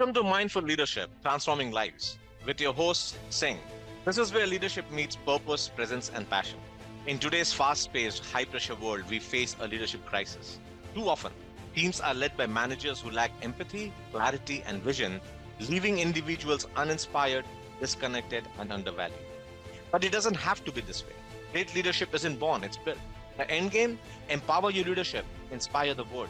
Welcome to Mindful Leadership, Transforming Lives, with your host, Singh. This is where leadership meets purpose, presence, and passion. In today's fast-paced, high-pressure world, we face a leadership crisis. Too often, teams are led by managers who lack empathy, clarity, and vision, leaving individuals uninspired, disconnected, and undervalued. But it doesn't have to be this way. Great leadership isn't born, it's built. The end game: empower your leadership, inspire the world.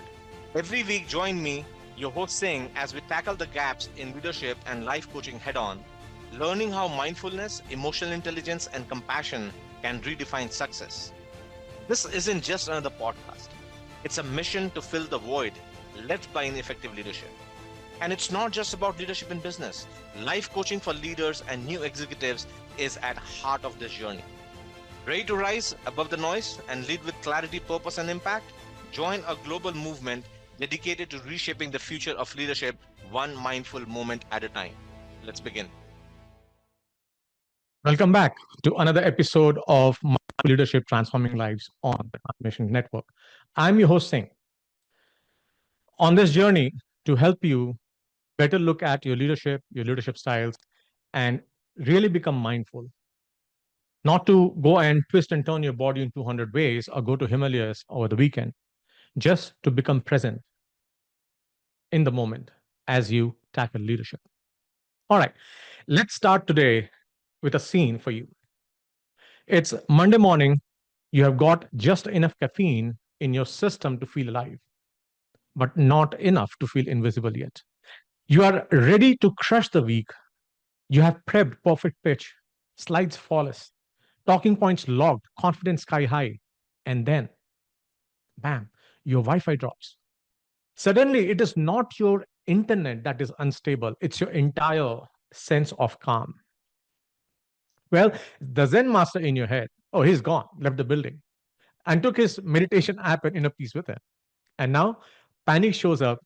Every week, join me, your host Singh, as we tackle the gaps in leadership and life coaching head on, learning how mindfulness, emotional intelligence, and compassion can redefine success. This isn't just another podcast, it's a mission to fill the void left by ineffective leadership. And it's not just about leadership in business. Life coaching for leaders and new executives is at heart of this journey. Ready to rise above the noise and lead with clarity, purpose, and impact? Join a global movement dedicated to reshaping the future of leadership one mindful moment at a time. Let's begin. Welcome back to another episode of Mindful Leadership Transforming Lives on the Transformation Network. I'm your host, Singh. On this journey to help you better look at your leadership styles, and really become mindful. Not to go and twist and turn your body in 200 ways or go to Himalayas over the weekend, just to become present in the moment as you tackle leadership. All right, let's start today with a scene for you. It's Monday morning. You have got just enough caffeine in your system to feel alive, but not enough to feel invisible yet. You are ready to crush the week. You have prepped perfect pitch, slides flawless, talking points logged, confidence sky high, and then, bam, your Wi Fi drops. Suddenly, it is not your internet that is unstable, it's your entire sense of calm. Well, the Zen master in your head, oh, he's gone, left the building, and took his meditation app and inner peace with him. And now, panic shows up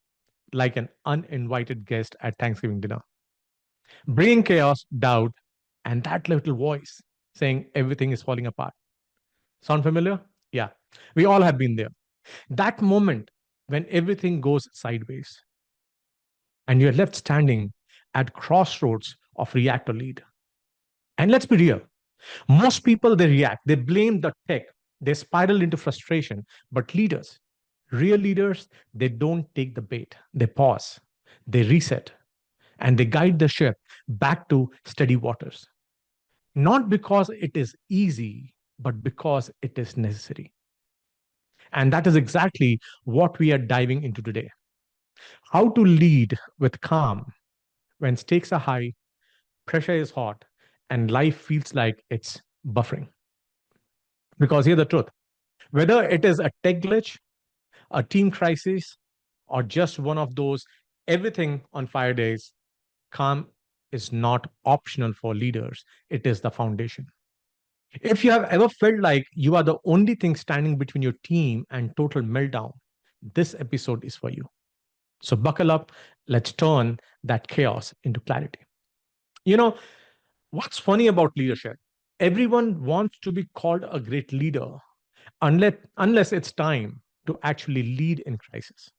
like an uninvited guest at Thanksgiving dinner, bringing chaos, doubt, and that little voice saying everything is falling apart. Sound familiar? Yeah, we all have been there. That moment when everything goes sideways and you're left standing at crossroads of react or lead. And let's be real. Most people, they react, they blame the tech, they spiral into frustration. But leaders, real leaders, they don't take the bait. They pause, they reset, and they guide the ship back to steady waters. Not because it is easy, but because it is necessary. And that is exactly what we are diving into today. How to lead with calm when stakes are high, pressure is hot, and life feels like it's buffering. Because here's the truth: whether it is a tech glitch, a team crisis, or just one of those everything on fire days, calm is not optional for leaders, it is the foundation. If you have ever felt like you are the only thing standing between your team and total meltdown, this episode is for you. So buckle up, let's turn that chaos into clarity. You know, what's funny about leadership? Everyone wants to be called a great leader unless it's time to actually lead in crisis.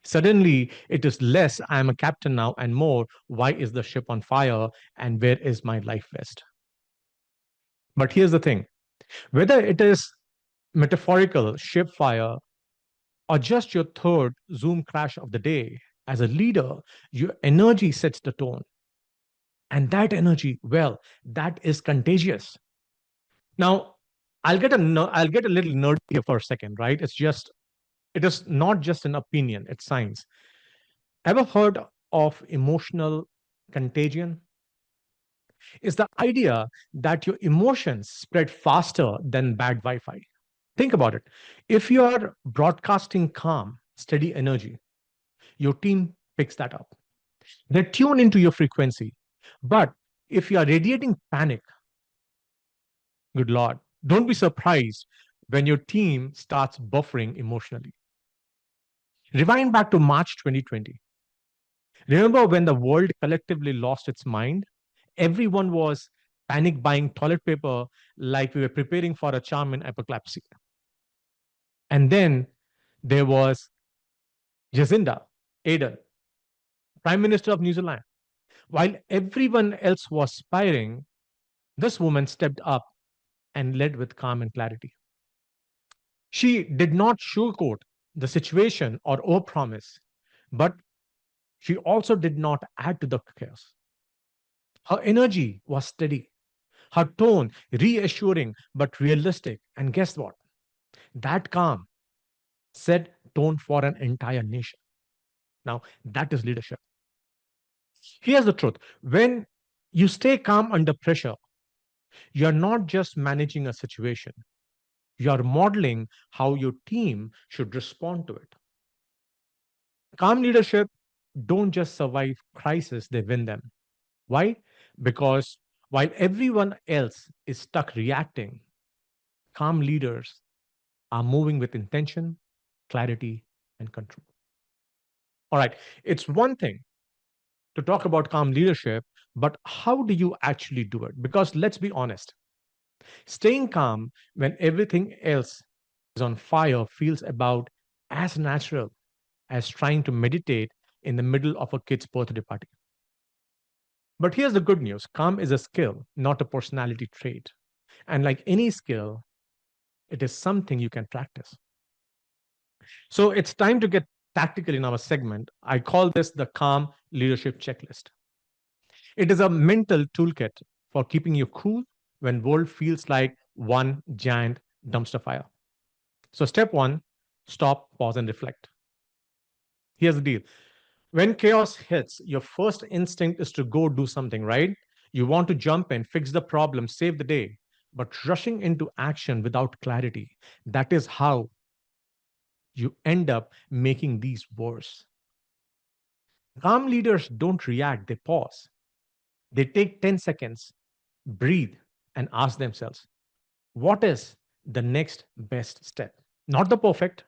Suddenly, it is less, I'm a captain now, and more, why is the ship on fire and where is my life vest? But here's the thing: whether it is metaphorical ship fire or just your third Zoom crash of the day, as a leader, your energy sets the tone. And that energy, well, that is contagious. Now, I'll get a little nerdy here for a second, right? It is not just an opinion, it's science. Ever heard of emotional contagion? Is the idea that your emotions spread faster than bad Wi Fi. Think about it. If you are broadcasting calm, steady energy, your team picks that up. They tune into your frequency. But if you are radiating panic, good Lord, don't be surprised when your team starts buffering emotionally. Rewind back to March 2020. Remember when the world collectively lost its mind? Everyone was panic buying toilet paper like we were preparing for a Charmin apocalypse. And then there was Jacinda Ardern Prime Minister of New Zealand. While everyone else was spiraling, this woman stepped up and led with calm and clarity. She did not sugarcoat the situation or overpromise, but she also did not add to the chaos. Her energy was steady, her tone reassuring but realistic. And guess what? That calm set tone for an entire nation. Now, that is leadership. Here's the truth: when you stay calm under pressure, you're not just managing a situation, you're modeling how your team should respond to it. Calm leadership don't just survive crisis, they win them. Why? Because while everyone else is stuck reacting, calm leaders are moving with intention, clarity, and control. All right, it's one thing to talk about calm leadership, but how do you actually do it? Because let's be honest, staying calm when everything else is on fire feels about as natural as trying to meditate in the middle of a kid's birthday party. But here's the good news: calm is a skill, not a personality trait. And like any skill, it is something you can practice. So it's time to get tactical in our segment. I call this the calm leadership checklist. It is a mental toolkit for keeping you cool when world feels like one giant dumpster fire. So step 1, stop, pause and reflect. Here's the deal. When chaos hits, your first instinct is to go do something, right? You want to jump in, fix the problem, save the day. But rushing into action without clarity, that is how you end up making these worse. Calm leaders don't react, they pause. They take 10 seconds, breathe, and ask themselves, what is the next best step? Not the perfect,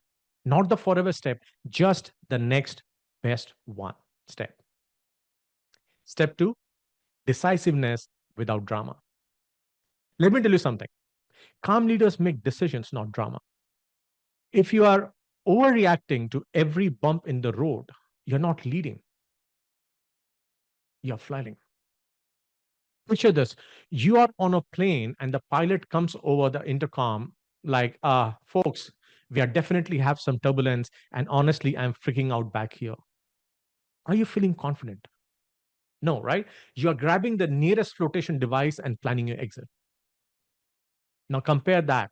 not the forever step, just the next best one step. Step 2, decisiveness without drama. Let me tell you something. Calm leaders make decisions, not drama. If you are overreacting to every bump in the road, you're not leading, you're flying. Picture this: you are on a plane and the pilot comes over the intercom like, folks, we are definitely have some turbulence, and honestly, I'm freaking out back here. Are you feeling confident? No, right? You are grabbing the nearest flotation device and planning your exit. Now compare that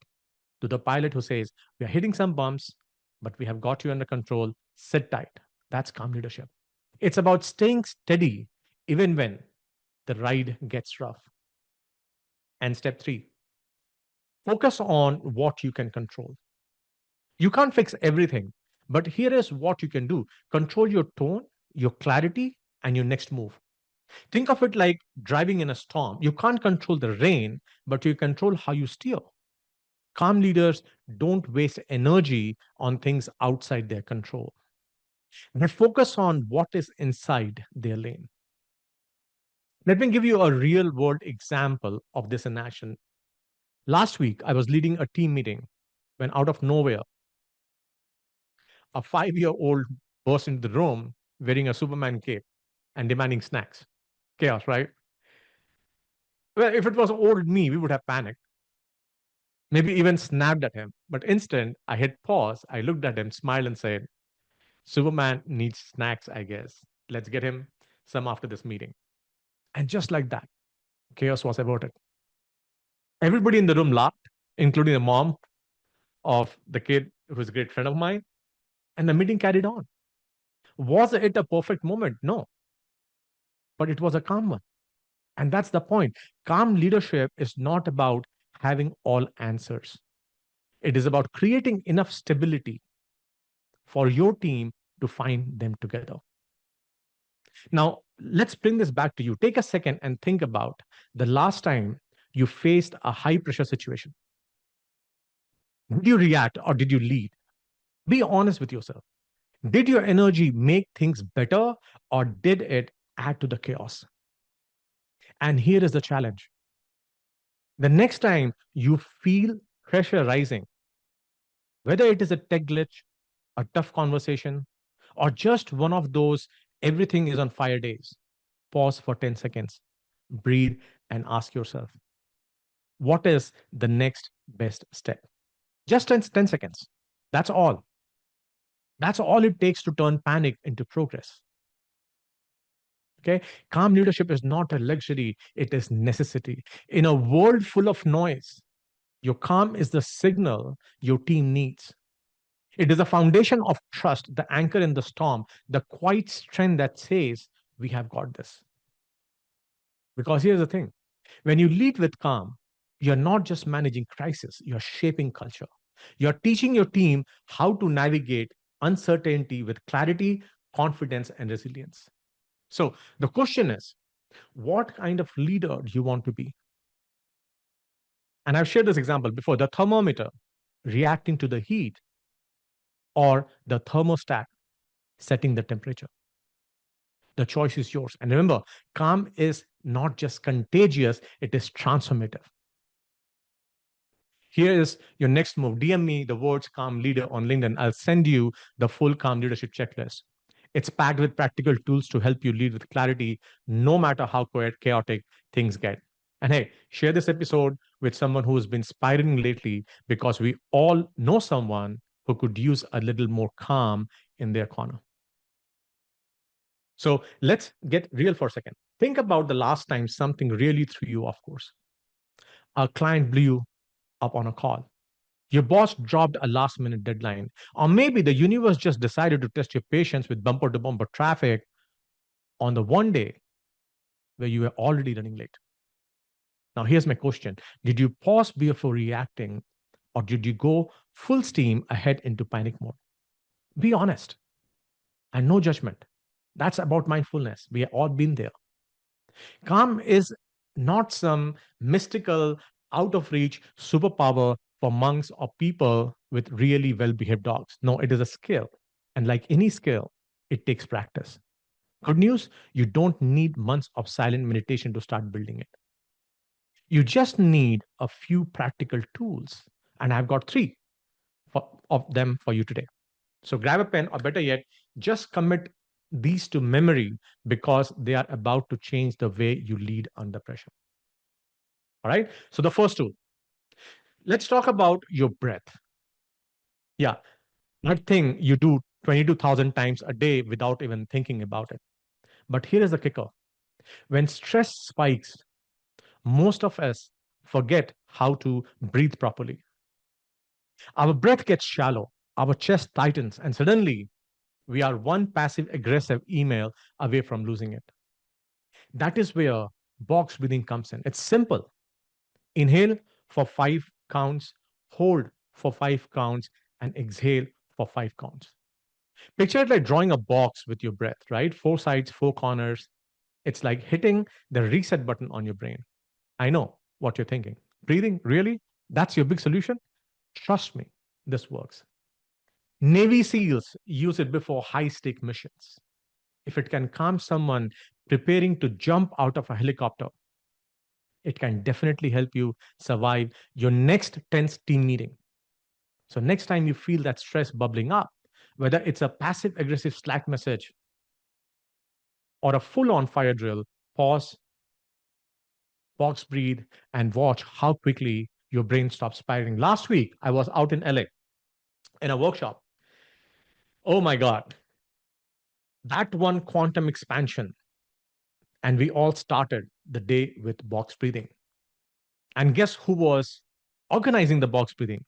to the pilot who says, we are hitting some bumps, but we have got you under control. Sit tight. That's calm leadership. It's about staying steady even when the ride gets rough. And step 3, focus on what you can control. You can't fix everything, but here is what you can do: control your tone, your clarity, and your next move. Think of it like driving in a storm. You can't control the rain, but you control how you steer. Calm leaders don't waste energy on things outside their control. They focus on what is inside their lane. Let me give you a real world example of this in action. Last week, I was leading a team meeting when out of nowhere, a 5-year-old burst into the room wearing a Superman cape and demanding snacks. Chaos, right? Well, if it was old me, we would have panicked, maybe even snapped at him. But instead, I hit pause, I looked at him, smiled, and said, Superman needs snacks, I guess. Let's get him some after this meeting. And just like that, chaos was averted. Everybody in the room laughed, including the mom of the kid who is a great friend of mine, and the meeting carried on. Was it a perfect moment? No, but it was a calm one. And that's the point. Calm leadership is not about having all answers, it is about creating enough stability for your team to find them together. Now, let's bring this back to you. Take a second and think about the last time you faced a high pressure situation. Did you react or did you lead? Be honest with yourself. Did your energy make things better or did it add to the chaos? And here is the challenge: the next time you feel pressure rising, whether it is a tech glitch, a tough conversation, or just one of those Everything is on fire days. Pause for 10 seconds, breathe, and ask yourself, what is the next best step? Just 10 seconds. That's all. That's all it takes to turn panic into progress. Okay. Calm leadership is not a luxury, it is necessity. In a world full of noise, your calm is the signal your team needs. It is the foundation of trust, the anchor in the storm, the quiet strength that says, we have got this. Because here's the thing, when you lead with calm, you're not just managing crisis, you're shaping culture. You're teaching your team how to navigate uncertainty with clarity, confidence, and resilience. So the question is, what kind of leader do you want to be? And I've shared this example before, the thermometer reacting to the heat or the thermostat setting the temperature. The choice is yours. And remember, calm is not just contagious, it is transformative. Here is your next move. DM me the words calm leader on LinkedIn. I'll send you the full calm leadership checklist. It's packed with practical tools to help you lead with clarity, no matter how chaotic things get. And hey, share this episode with someone who's been spiraling lately because we all know someone who could use a little more calm in their corner. So let's get real for a second. Think about the last time something really threw you off course. A client blew you up on a call. Your boss dropped a last minute deadline. Or maybe the universe just decided to test your patience with bumper to bumper traffic on the one day where you were already running late. Now, here's my question. Did you pause before reacting, or did you go full steam ahead into panic mode? Be honest and no judgment. That's about mindfulness. We have all been there. Calm is not some mystical, out of reach superpower for monks or people with really well behaved dogs. No, it is a skill. And like any skill, it takes practice. Good news, you don't need months of silent meditation to start building it. You just need a few practical tools. And I've got of them for you today. So grab a pen, or better yet, just commit these to memory because they are about to change the way you lead under pressure. All right. So the first tool, let's talk about your breath. Yeah, that thing you do 22,000 times a day without even thinking about it. But here is the kicker. When stress spikes, most of us forget how to breathe properly. Our breath gets shallow, our chest tightens, and suddenly we are one passive aggressive email away from losing it. That is where box breathing comes in. It's simple. Inhale for 5 counts, hold for 5 counts, and exhale for 5 counts. Picture it like drawing a box with your breath, right? 4 sides, 4 corners. It's like hitting the reset button on your brain. I know what you're thinking. Breathing, really? That's your big solution? Trust me, this works. Navy SEALs use it before high stake missions. If it can calm someone preparing to jump out of a helicopter, it can definitely help you survive your next tense team meeting. So, next time you feel that stress bubbling up, whether it's a passive aggressive Slack message or a full on fire drill, pause, box breathe, and watch how quickly your brain stops spiraling. Last week, I was out in LA in a workshop. Oh my God, that one quantum expansion. And we all started the day with box breathing. And guess who was organizing the box breathing?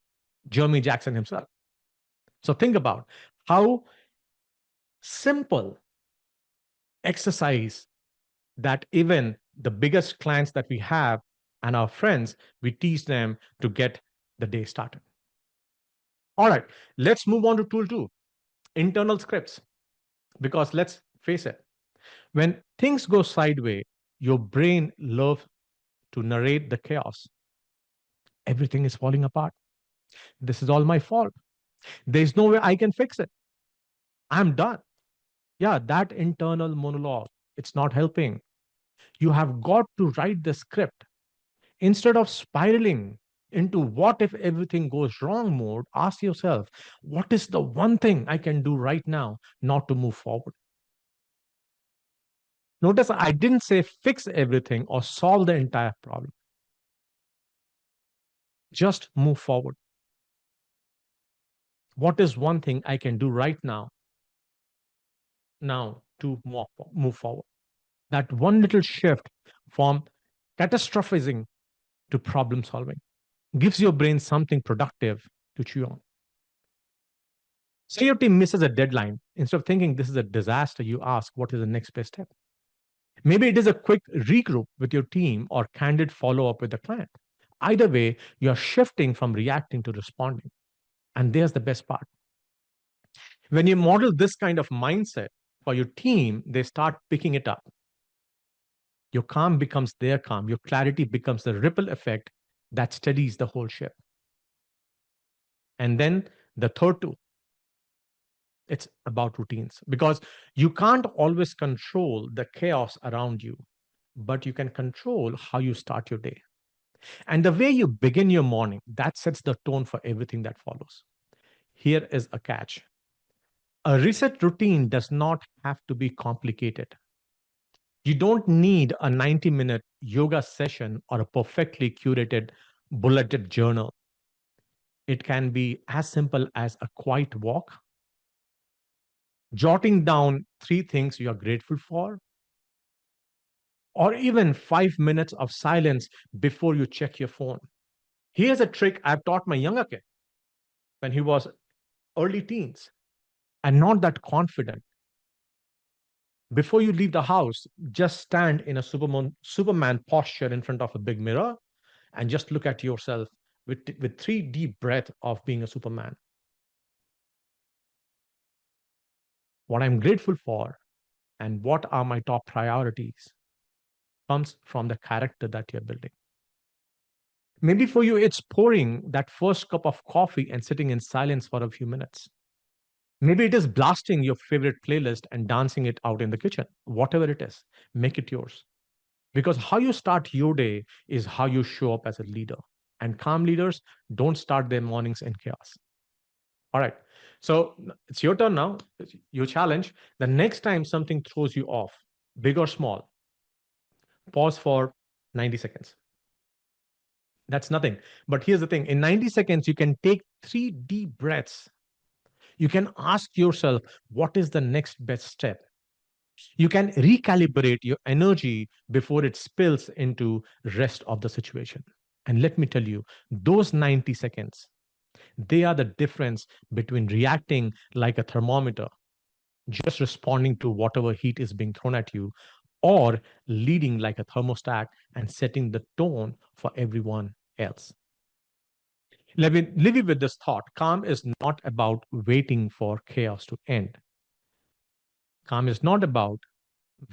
Jeremy Jackson himself. So think about how simple exercise that even the biggest clients that we have and our friends, we teach them to get the day started. All right, let's move on to tool two, internal scripts. Because let's face it, when things go sideways, your brain loves to narrate the chaos. Everything is falling apart. This is all my fault. There's no way I can fix it. I'm done. Yeah, that internal monologue, it's not helping. You have got to write the script. Instead of spiraling into what if everything goes wrong mode, ask yourself, what is the one thing I can do right now not to move forward? Notice I didn't say fix everything or solve the entire problem. Just move forward. What is one thing I can do right now to move forward? That one little shift from catastrophizing to problem solving gives your brain something productive to chew on. Say your team misses a deadline. Instead of thinking this is a disaster, you ask, what is the next best step? Maybe it is a quick regroup with your team or candid follow up with the client. Either way, you're shifting from reacting to responding. And there's the best part. When you model this kind of mindset for your team, they start picking it up. Your calm becomes their calm. Your clarity becomes the ripple effect that steadies the whole ship. And then the third tool, it's about routines because you can't always control the chaos around you, but you can control how you start your day. And the way you begin your morning, that sets the tone for everything that follows. Here is a catch. A reset routine does not have to be complicated. You don't need a 90-minute yoga session or a perfectly curated bulleted journal. It can be as simple as a quiet walk, jotting down three things you are grateful for, or even 5 minutes of silence before you check your phone. Here's a trick I've taught my younger kid when he was early teens and not that confident. Before you leave the house, just stand in a Superman posture in front of a big mirror and just look at yourself with three deep breaths of being a Superman. What I'm grateful for and what are my top priorities comes from the character that you're building. Maybe for you, it's pouring that first cup of coffee and sitting in silence for a few minutes. Maybe it is blasting your favorite playlist and dancing it out in the kitchen. Whatever it is, make it yours. Because how you start your day is how you show up as a leader. And calm leaders don't start their mornings in chaos. All right. So it's your turn now. It's your challenge. The next time something throws you off, big or small, pause for 90 seconds. That's nothing. But here's the thing, in 90 seconds, you can take three deep breaths. You can ask yourself, what is the next best step? You can recalibrate your energy before it spills into rest of the situation. And let me tell you, those 90 seconds, they are the difference between reacting like a thermometer, just responding to whatever heat is being thrown at you, or leading like a thermostat and setting the tone for everyone else. Let me leave you with this thought. Calm is not about waiting for chaos to end. Calm is not about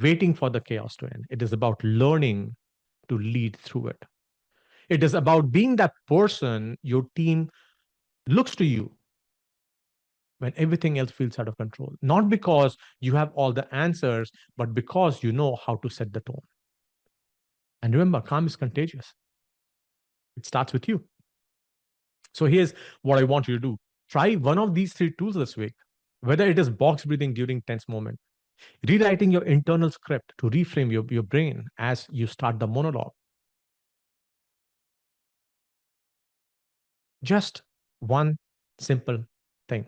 waiting for the chaos to end. It is about learning to lead through it. It is about being that person your team looks to you when everything else feels out of control. Not because you have all the answers, but because you know how to set the tone. And remember, calm is contagious. It starts with you. So here's what I want you to do. Try one of these three tools this week, whether it is box breathing during tense moment, rewriting your internal script to reframe your brain as you start the monologue. Just one simple thing.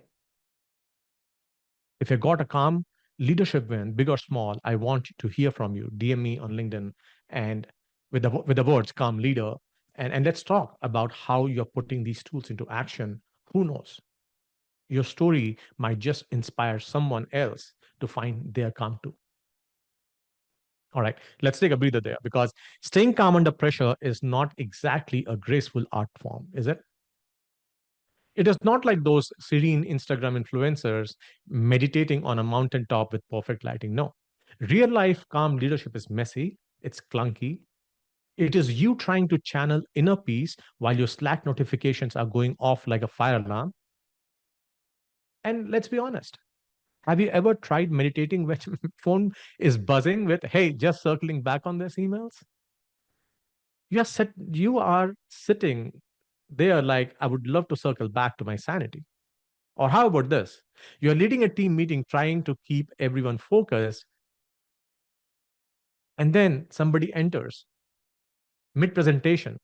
If you got a calm leadership win, big or small, I want to hear from you. DM me on LinkedIn and with the words calm leader. And let's talk about how you're putting these tools into action. Who knows? Your story might just inspire someone else to find their calm too. All right, let's take a breather there because staying calm under pressure is not exactly a graceful art form, is it? It is not like those serene Instagram influencers meditating on a mountaintop with perfect lighting. No. Real life calm leadership is messy, it's clunky. It is you trying to channel inner peace while your Slack notifications are going off like a fire alarm. And let's be honest, have you ever tried meditating when your phone is buzzing with, hey, just circling back on these emails? You are sitting there like, I would love to circle back to my sanity. Or how about this? You're leading a team meeting trying to keep everyone focused, And then somebody enters mid presentation,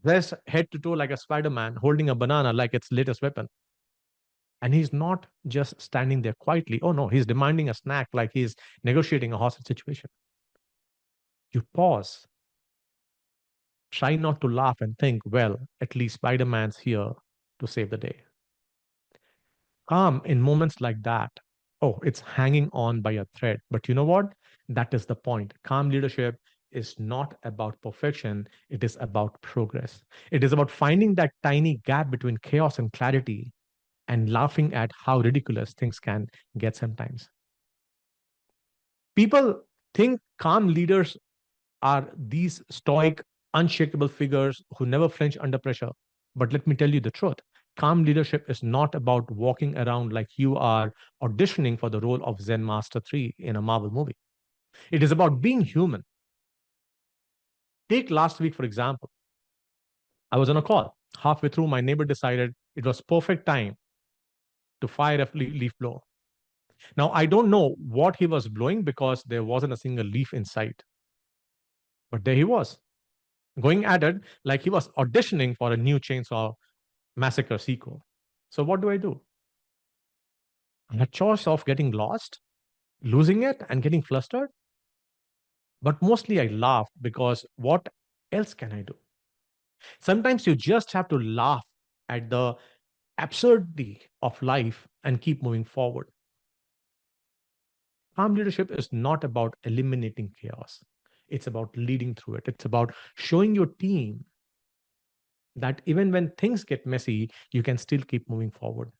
dressed head to toe like a Spider Man, holding a banana like its latest weapon. And he's not just standing there quietly. Oh no, he's demanding a snack like he's negotiating a hostage situation. You pause, try not to laugh and think, well, at least Spider Man's here to save the day. Calm in moments like that. Oh, it's hanging on by a thread. But you know what? That is the point. Calm leadership is not about perfection, it is about progress. It is about finding that tiny gap between chaos and clarity and laughing at how ridiculous things can get sometimes. People think calm leaders are these stoic, unshakable figures who never flinch under pressure. But let me tell you the truth. Calm leadership is not about walking around like you are auditioning for the role of Zen Master 3 in a Marvel movie. It is about being human. Take last week, for example. I was on a call. Halfway through, my neighbor decided it was perfect time to fire a leaf blower. Now, I don't know what he was blowing because there wasn't a single leaf in sight. But there he was, going at it like he was auditioning for a new Chainsaw Massacre sequel. So what do I do? I had choice of getting lost, losing it, and getting flustered. But mostly I laughed because what else can I do? Sometimes you just have to laugh at the absurdity of life and keep moving forward. Calm leadership is not about eliminating chaos. It's about leading through it. It's about showing your team that even when things get messy, you can still keep moving forward.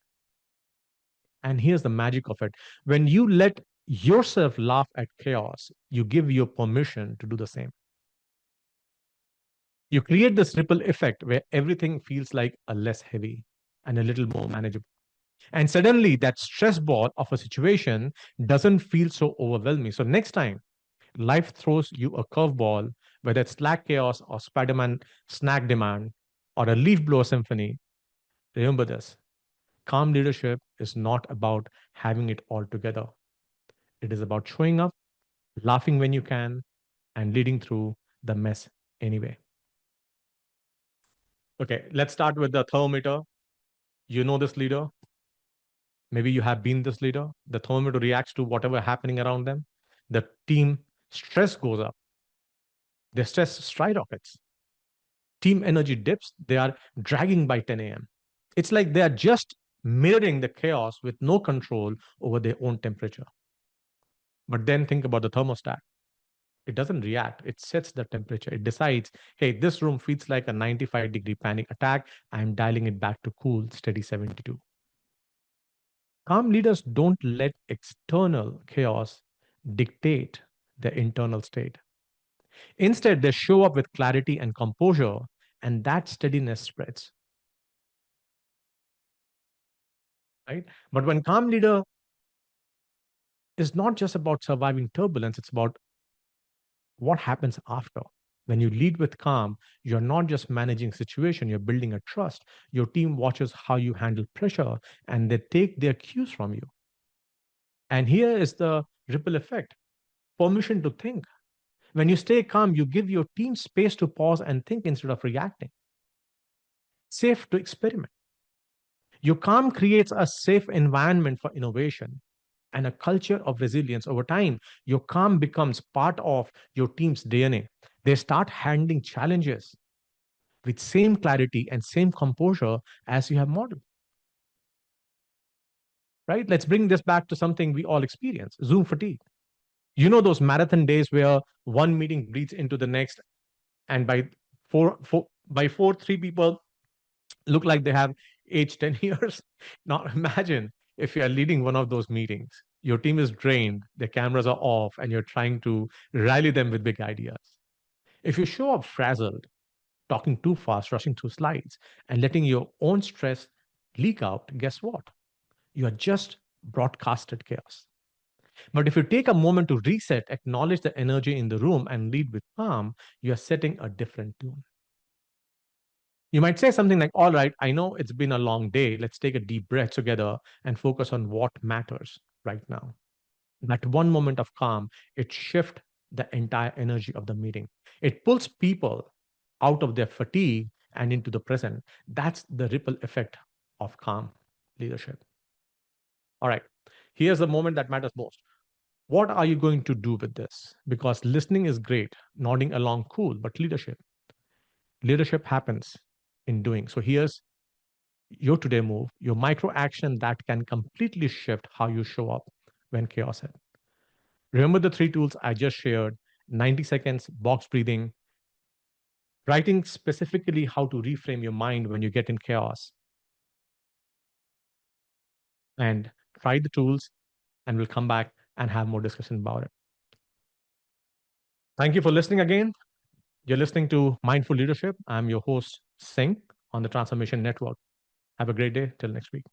And here's the magic of it. When you let yourself laugh at chaos, you give your permission to do the same. You create this ripple effect where everything feels like a less heavy and a little more manageable. And suddenly that stress ball of a situation doesn't feel so overwhelming. So next time life throws you a curveball, whether it's Slack chaos or Spider-Man snack demand or a leaf blower symphony, remember this. Calm leadership is not about having it all together. It is about showing up, laughing when you can, and leading through the mess anyway. Okay, let's start with the thermometer. You know this leader. Maybe you have been this leader. The thermometer reacts to whatever happening around them. The team stress goes up. Their stress skyrockets. Team energy dips. They are dragging by 10 a.m. It's like they are just mirroring the chaos with no control over their own temperature. But then think about the thermostat. It doesn't react. It sets the temperature. It decides, hey, this room feels like a 95-degree panic attack. I'm dialing it back to cool, steady 72. Calm leaders don't let external chaos dictate their internal state. Instead, they show up with clarity and composure, and that steadiness spreads, right? But when calm leader is not just about surviving turbulence, it's about what happens after. When you lead with calm, you're not just managing situation, you're building a trust. Your team watches how you handle pressure and they take their cues from you. And here is the ripple effect. Permission to think. When you stay calm, you give your team space to pause and think instead of reacting. Safe to experiment. Your calm creates a safe environment for innovation and a culture of resilience. Over time, your calm becomes part of your team's DNA. They start handling challenges with same clarity and same composure as you have modeled, right? Let's bring this back to something we all experience, Zoom fatigue. You know those marathon days where one meeting bleeds into the next, and by four, three people look like they have aged 10 years. Now imagine if you are leading one of those meetings. Your team is drained, their cameras are off, and you're trying to rally them with big ideas. If you show up frazzled, talking too fast, rushing through slides, and letting your own stress leak out, guess what? You are just broadcasted chaos. But if you take a moment to reset, acknowledge the energy in the room, and lead with calm, you are setting a different tone. You might say something like, all right, I know it's been a long day. Let's take a deep breath together and focus on what matters right now. That one moment of calm, it shifts the entire energy of the meeting. It pulls people out of their fatigue and into the present. That's the ripple effect of calm leadership. All right, here's the moment that matters most. What are you going to do with this? Because listening is great, nodding along, cool, but leadership happens in doing. So here's your today move, your micro action that can completely shift how you show up when chaos hits. Remember the three tools I just shared: 90 seconds, box breathing, writing specifically how to reframe your mind when you get in chaos, and try the tools, and we'll come back and have more discussion about it. Thank you for listening again. You're listening to Mindful Leadership. I'm your host, Singh, on the Transformation Network. Have a great day. Till next week.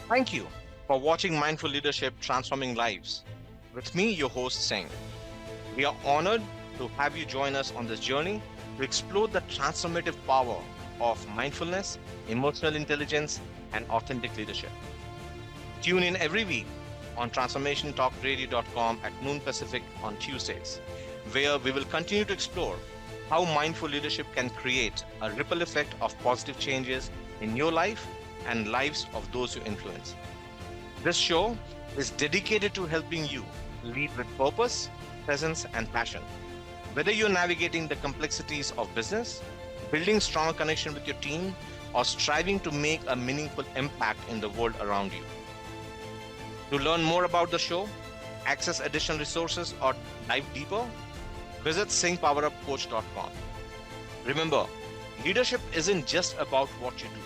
Thank you for watching Mindful Leadership Transforming Lives. With me, your host, Singh. We are honored to have you join us on this journey to explore the transformative power of mindfulness, emotional intelligence, and authentic leadership. Tune in every week on transformationtalkradio.com at noon Pacific on Tuesdays, where we will continue to explore how mindful leadership can create a ripple effect of positive changes in your life and lives of those you influence. This show is dedicated to helping you lead with purpose, presence, and passion. Whether you're navigating the complexities of business, building strong connection with your team, or striving to make a meaningful impact in the world around you. To learn more about the show, access additional resources, or dive deeper, visit singpowerupcoach.com. Remember, leadership isn't just about what you do,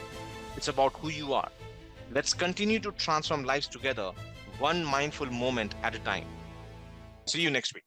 it's about who you are. Let's continue to transform lives together, one mindful moment at a time. See you next week.